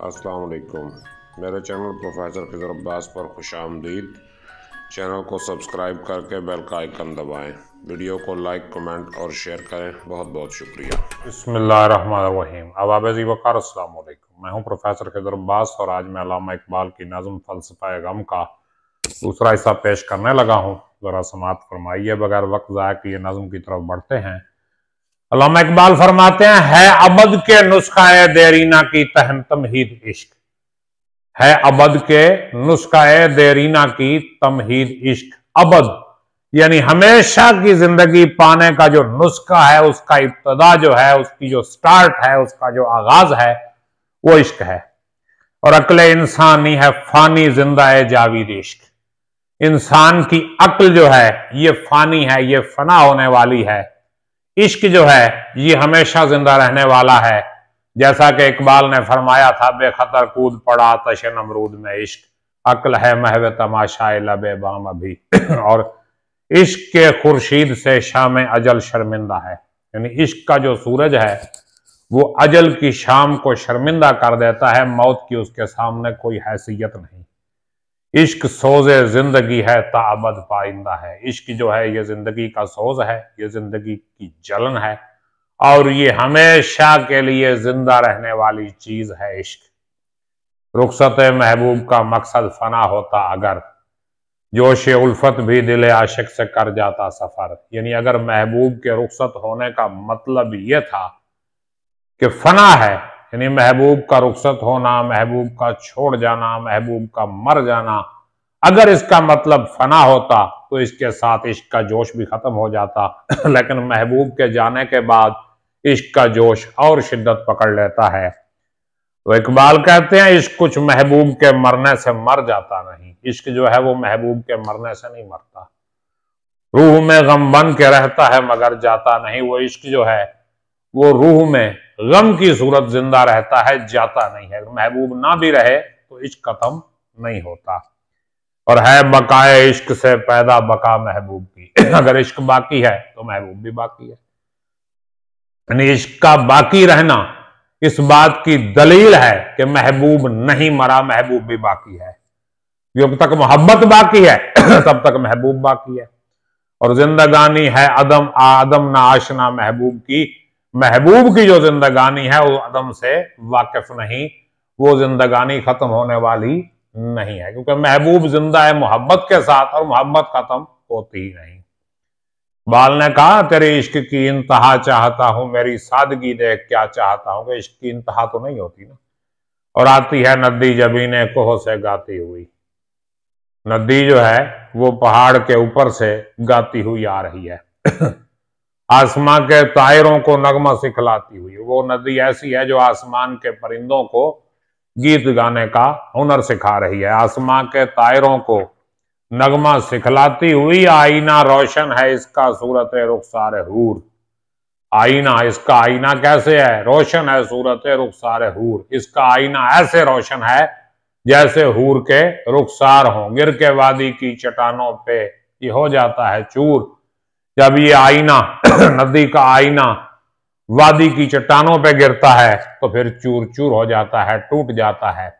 अस्सलाम वालेकुम। मेरे चैनल प्रोफेसर खिज़र अब्बास पर खुशामदीद। चैनल को सब्सक्राइब करके बेल का आइकन दबाएं। वीडियो को लाइक, कमेंट और शेयर करें। बहुत बहुत शुक्रिया। बिस्मिल्लाहिर्रहमानिर्रहीम। अवाब-ए वक़ार, अस्सलाम वालेकुम। मैं हूँ प्रोफेसर खिज़र अब्बास और आज मैं अल्लामा इकबाल की नज़्म फ़लसफ़ा गम का दूसरा हिस्सा पेश करने लगा हूँ। ज़रा समाअत फरमाइए। बगैर वक्त ज़ाया किए नज़्म की तरफ बढ़ते हैं। अल्लामा इकबाल फरमाते हैं, है अबद के नुस्ख़ाए देरीना की तहम तमहीद इश्क। है अबद के नुस्ख़ाए देरीना की तमहीद इश्क। अबद यानी हमेशा की जिंदगी पाने का जो नुस्खा है, उसका इब्तदा जो है, उसकी जो स्टार्ट है, उसका जो आगाज है, वो इश्क है। और अक्ल इंसानी है फानी जिंदा जावीद इश्क। इंसान की अक्ल जो है ये फानी है, ये फना होने वाली है। इश्क जो है ये हमेशा जिंदा रहने वाला है। जैसा कि इकबाल ने फरमाया था, बेखतर कूद पड़ा आतश नमरूद में इश्क, अक्ल है महव तमाशाए लबे बाम अभी। और इश्क के खुर्शीद से शाम अजल शर्मिंदा है। यानी इश्क का जो सूरज है वो अजल की शाम को शर्मिंदा कर देता है। मौत की उसके सामने कोई हैसियत नहीं। इश्क सोज़े जिंदगी है ताअबद पाइंदा है। इश्क जो है ये जिंदगी का सोज है, ये जिंदगी की जलन है और ये हमेशा के लिए जिंदा रहने वाली चीज है। इश्क रुखसत महबूब का मकसद फना होता अगर, जोश उल्फत भी दिल आशिक से कर जाता सफर। यानी अगर महबूब के रुखसत होने का मतलब ये था कि फना है, यानी महबूब का रुखसत होना, महबूब का छोड़ जाना, महबूब का मर जाना, अगर इसका मतलब फना होता तो इसके साथ इश्क का जोश भी खत्म हो जाता। लेकिन महबूब के जाने के बाद इश्क का जोश और शिद्दत पकड़ लेता है। तो इकबाल कहते हैं, इश्क कुछ महबूब के मरने से मर जाता नहीं। इश्क जो है वो महबूब के मरने से नहीं मरता, रूह में गम बन के रहता है मगर जाता नहीं। वो इश्क जो है वो रूह में गम की सूरत जिंदा रहता है, जाता नहीं है। महबूब ना भी रहे तो इश्क खत्म नहीं होता। और है बकाए इश्क से पैदा बका महबूब की। अगर इश्क बाकी है तो महबूब भी बाकी है। यानी इश्क का बाकी रहना इस बात की दलील है कि महबूब नहीं मरा, महबूब भी बाकी है। जब तक मोहब्बत बाकी है तब तक महबूब बाकी है। और जिंदगानी है अदम आदम ना आशना महबूब की। महबूब की जो जिंदगानी है वो अदम से वाकिफ नहीं, वो जिंदगानी खत्म होने वाली नहीं है, क्योंकि महबूब जिंदा है मोहब्बत के साथ और मोहब्बत खत्म होती ही नहीं। बाल ने कहा, तेरे इश्क की इंतहा चाहता हूं, मेरी सादगी देख क्या चाहता हूं। कि इश्क की इंतहा तो नहीं होती ना। और आती है नदी जबीने कोह से गाती हुई। नदी जो है वो पहाड़ के ऊपर से गाती हुई आ रही है। आसमां के तायरों को नगमा सिखलाती हुई। वो नदी ऐसी है जो आसमान के परिंदों को गीत गाने का हुनर सिखा रही है। आसमां के तायरों को नगमा सिखलाती हुई। आईना रोशन है इसका सूरत रुखसार हूर। आईना, इसका आईना कैसे है? रोशन है सूरत रुखसार हूर। इसका आईना ऐसे रोशन है जैसे हूर के रुखसार हों। गिर के वादी की चट्टानों पे ये हो जाता है चूर। जब ये आईना नदी का आईना वादी की चट्टानों पे गिरता है तो फिर चूर चूर हो जाता है, टूट जाता है।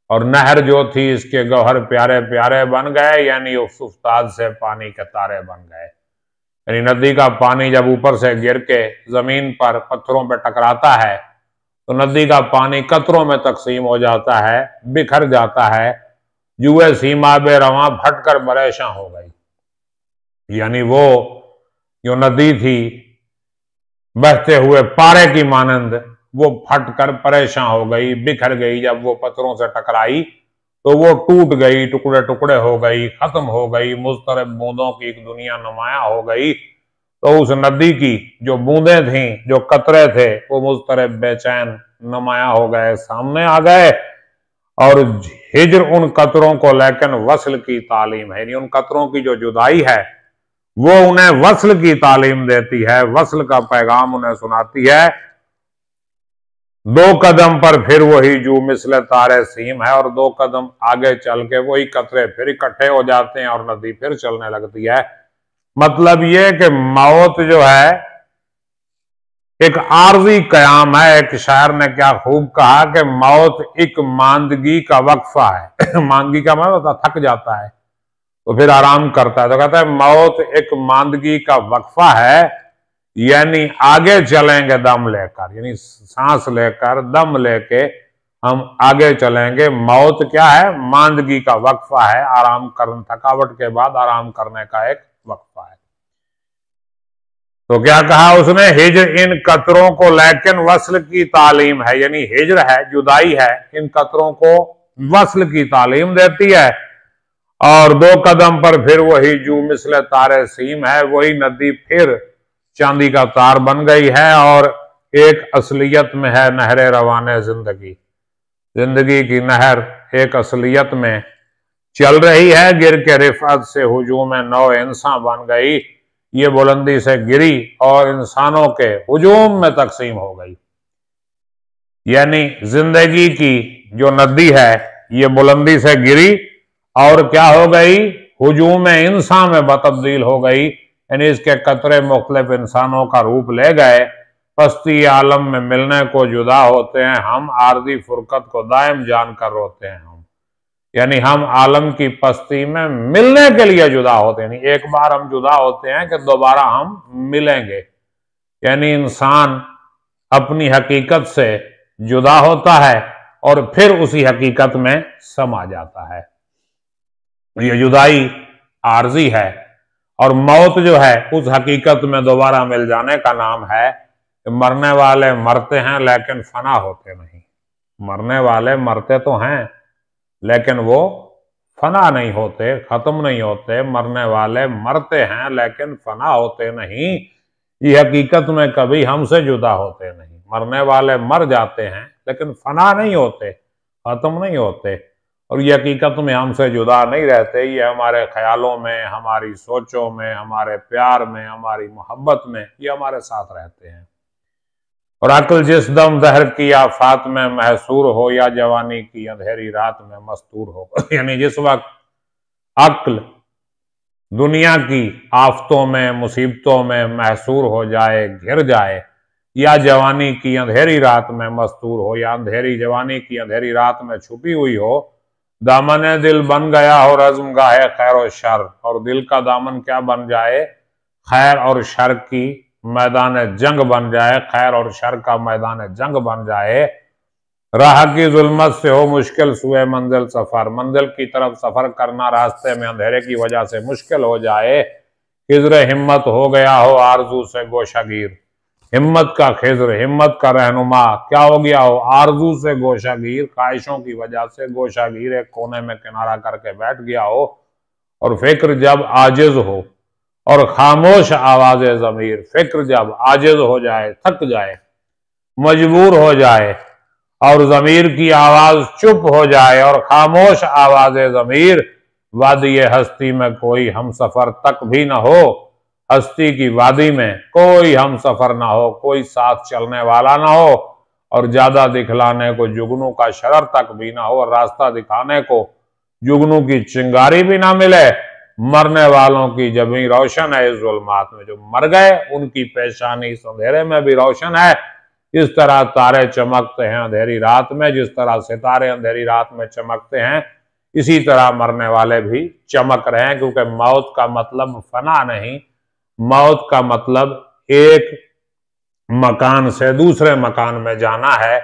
और नहर जो थी इसके गौहर प्यारे प्यारे बन गए, यानी उस उस्ताद से पानी के तारे बन गए। यानी नदी का पानी जब ऊपर से गिर के जमीन पर पत्थरों पे टकराता है तो नदी का पानी कतरों में तकसीम हो जाता है, बिखर जाता है। जुए सीमा बे रवां फटकर परेशान हो गई। यानी वो जो नदी थी बहते हुए पारे की मानंद, वो फटकर परेशान हो गई, बिखर गई। जब वो पत्थरों से टकराई तो वो टूट गई, टुकड़े टुकड़े हो गई, खत्म हो गई। मुस्तरब बूंदों की एक दुनिया नुमाया हो गई। तो उस नदी की जो बूंदें थीं, जो कतरे थे, वो मुस्तरब बेचैन नुमाया हो गए, सामने आ गए। और हिजर उन कतरों को लेकिन वस्ल की तालीम है। यानी उन कतरों की जो जुदाई है वो उन्हें वस्ल की तालीम देती है, वस्ल का पैगाम उन्हें सुनाती है। दो कदम पर फिर वही जू मिसले तारे सीम है। और दो कदम आगे चल के वही कतरे फिर इकट्ठे हो जाते हैं और नदी फिर चलने लगती है। मतलब ये कि मौत जो है एक आर्जी कयाम है। एक शायर ने क्या खूब कहा कि मौत एक मांदगी का वक्फा है। मांदगी का मतलब होता थक जाता है तो फिर आराम करता है, तो कहता है मौत एक मांदगी का वक्फा है, यानी आगे चलेंगे दम लेकर, यानी सांस लेकर दम लेके हम आगे चलेंगे। मौत क्या है? मांदगी का वक्फा है, आराम करने, थकावट के बाद आराम करने का एक वक्फा है। तो क्या कहा उसने? हिज्र इन कतरों को लेकिन वस्ल की तालीम है, यानी हिज्र है, जुदाई है, इन कतरों को वस्ल की तालीम देती है। और दो कदम पर फिर वही जू मिसले तारे सीम है, वही नदी फिर चांदी का तार बन गई है और एक असलियत में है नहरे रवाने जिंदगी। जिंदगी की नहर एक असलियत में चल रही है, गिर के रिफत से हुजूम नौ इंसान बन गई। ये बुलंदी से गिरी और इंसानों के हुजूम में तकसीम हो गई। यानी जिंदगी की जो नदी है ये बुलंदी से गिरी और क्या हो गई? हुजूम इंसान में बतब्दील हो गई, यानी इसके कतरे मुख्तलिफ इंसानों का रूप ले गए। पस्ती आलम में मिलने को जुदा होते हैं हम, आरजी फुरकत को दायम जानकर रोते हैं हम। यानी हम आलम की पस्ती में मिलने के लिए जुदा होते हैं, एक बार हम जुदा होते हैं कि दोबारा हम मिलेंगे। यानी इंसान अपनी हकीकत से जुदा होता है और फिर उसी हकीकत में समा जाता है। ये जुदाई आर्जी है और मौत जो है उस हकीकत में दोबारा मिल जाने का नाम है। मरने वाले मरते हैं लेकिन फना होते नहीं। मरने वाले मरते तो हैं लेकिन वो फना नहीं होते, खत्म नहीं होते। मरने वाले मरते हैं लेकिन फना होते नहीं। ये हकीकत में कभी हमसे जुदा होते नहीं। मरने वाले मर जाते हैं लेकिन फना नहीं होते, खत्म नहीं होते, और ये हकीकत में हमसे जुदा नहीं रहते। ये हमारे ख्यालों में, हमारी सोचों में, हमारे प्यार में, हमारी मोहब्बत में ये हमारे साथ रहते हैं। और अक्ल जिस दम दहर की आफात में महसूर हो या जवानी की अंधेरी रात में मस्तूर हो। यानी जिस वक्त अक्ल दुनिया की आफतों में, मुसीबतों में महसूर हो जाए, घिर जाए, या जवानी की अंधेरी रात में मस्तूर हो, या अंधेरी जवानी की अंधेरी रात में छुपी हुई हो, दामन दिल बन गया हो रज़्म गाहे खैर और शर, और दिल का दामन क्या बन जाए? खैर और शर की मैदान जंग बन जाए, खैर और शर का मैदान जंग बन जाए। राह की जुल्मत से हो मुश्किल सुए मंजिल सफर, मंजिल की तरफ सफर करना रास्ते में अंधेरे की वजह से मुश्किल हो जाए। खिज़्र हिम्मत हो गया हो आरजू से गोशागीर, हिम्मत का खिज़्र, हिम्मत का रहनुमा क्या हो गया हो? आरजू से गोशागीर, ख्वाहिशों की वजह से गोशागीर, एक कोने में किनारा करके बैठ गया हो। और फिक्र जब आजिज हो और खामोश आवाज ज़मीर, फिक्र जब आजिज हो जाए, थक जाए, मजबूर हो जाए और ज़मीर की आवाज चुप हो जाए और खामोश आवाज ज़मीर, वादी हस्ती में कोई हम सफर तक भी ना हो, हस्ती की वादी में कोई हम सफर ना हो, कोई साथ चलने वाला ना हो, और ज्यादा दिखलाने को जुगनू का शरर तक भी ना हो, और रास्ता दिखाने को जुगनू की चिंगारी भी ना मिले। मरने वालों की जबी रोशन है इस जुल्मात में, जो मर गए उनकी पेशानी इस अंधेरे में भी रोशन है। इस तरह तारे चमकते हैं अंधेरी रात में, जिस तरह सितारे अंधेरी रात में चमकते हैं, इसी तरह मरने वाले भी चमक रहे हैं। क्योंकि मौत का मतलब फना नहीं, मौत का मतलब एक मकान से दूसरे मकान में जाना है,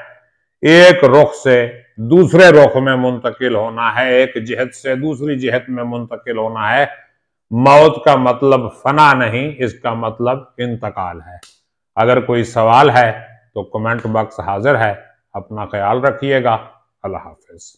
एक रुख से दूसरे रुख में मुंतकिल होना है, एक जिहत से दूसरी जिहत में मुंतकिल होना है। मौत का मतलब फना नहीं, इसका मतलब इंतकाल है। अगर कोई सवाल है तो कमेंट बॉक्स हाजिर है। अपना ख्याल रखिएगा। अल्लाह हाफिज।